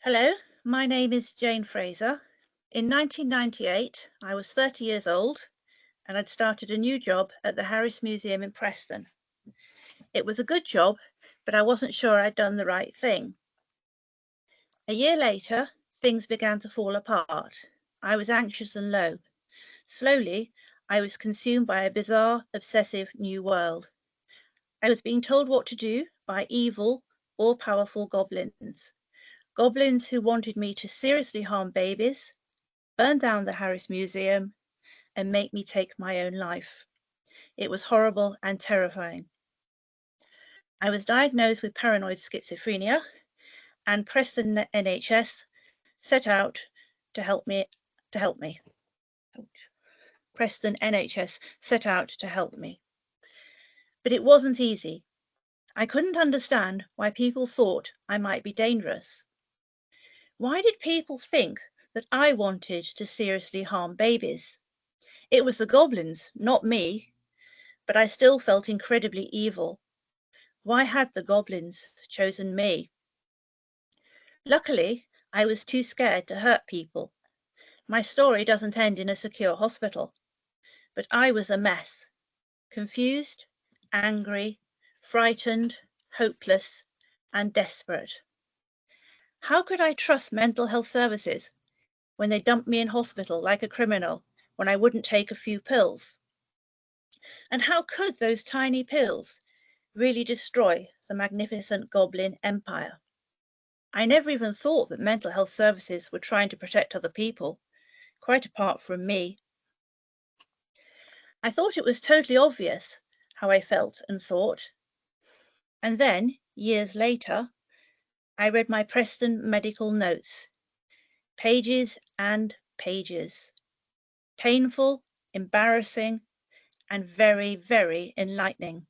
Hello, my name is Jane Fraser. In 1998, I was 30 years old and I'd started a new job at the Harris Museum in Preston. It was a good job, but I wasn't sure I'd done the right thing. A year later, things began to fall apart. I was anxious and low. Slowly, I was consumed by a bizarre, obsessive new world. I was being told what to do by evil, all-powerful goblins. Goblins who wanted me to seriously harm babies, burn down the Harris Museum, and make me take my own life. It was horrible and terrifying. I was diagnosed with paranoid schizophrenia, and Preston NHS set out to help me. Preston NHS set out to help me. But it wasn't easy. I couldn't understand why people thought I might be dangerous. Why did people think that I wanted to seriously harm babies? It was the goblins, not me, but I still felt incredibly evil. Why had the goblins chosen me? Luckily, I was too scared to hurt people. My story doesn't end in a secure hospital, but I was a mess. Confused, angry, frightened, hopeless, and desperate. How could I trust mental health services when they dumped me in hospital like a criminal when I wouldn't take a few pills? And how could those tiny pills really destroy the magnificent goblin empire? I never even thought that mental health services were trying to protect other people, quite apart from me. I thought it was totally obvious how I felt and thought. And then, years later, I read my Preston medical notes, pages and pages. Painful, embarrassing, and very, very enlightening.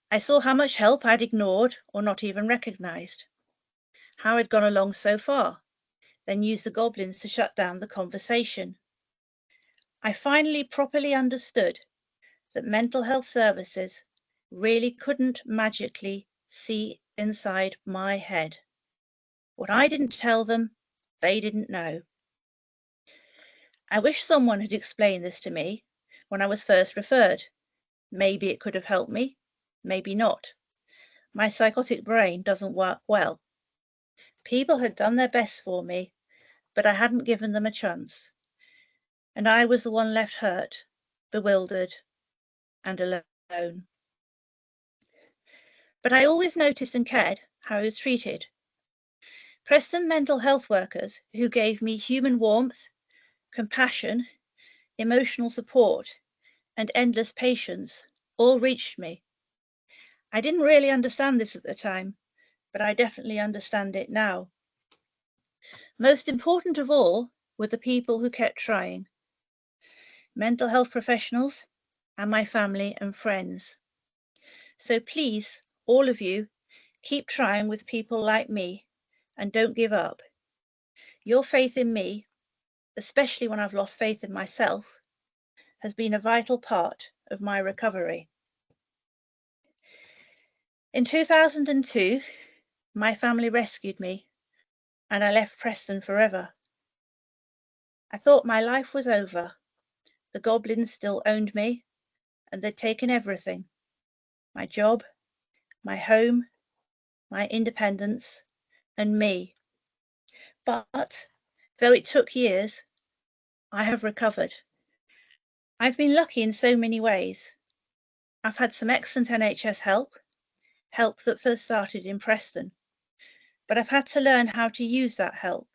I saw how much help I'd ignored or not even recognized, how I'd gone along so far, then used the goblins to shut down the conversation. I finally properly understood that mental health services really couldn't magically see inside my head. What I didn't tell them, they didn't know. I wish someone had explained this to me when I was first referred. Maybe it could have helped me, maybe not. My psychotic brain doesn't work well. People had done their best for me, but I hadn't given them a chance. And I was the one left hurt, bewildered, and alone. But I always noticed and cared how I was treated. Preston mental health workers who gave me human warmth, compassion, emotional support, and endless patience all reached me. I didn't really understand this at the time, but I definitely understand it now. Most important of all were the people who kept trying. Mental health professionals and my family and friends. So please, all of you, keep trying with people like me and don't give up. Your faith in me, especially when I've lost faith in myself, has been a vital part of my recovery. In 2002, my family rescued me and I left Preston forever. I thought my life was over. The goblins still owned me and they'd taken everything. My job, my home, my independence, and me. But though it took years, I have recovered. I've been lucky in so many ways. I've had some excellent NHS help that first started in Preston, but I've had to learn how to use that help,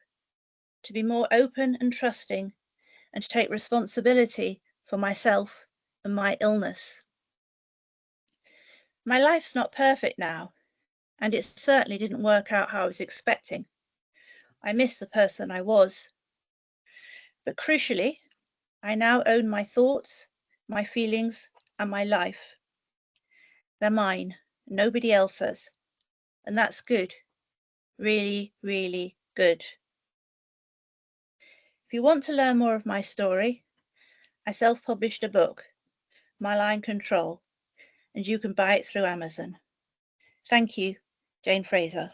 to be more open and trusting, and to take responsibility for myself and my illness. My life's not perfect now, and it certainly didn't work out how I was expecting. I miss the person I was. But crucially, I now own my thoughts, my feelings, and my life. They're mine, nobody else's. And that's good. Really, really good. If you want to learn more of my story, I self-published a book, Malign Control, and you can buy it through Amazon. Thank you, Jane Fraser.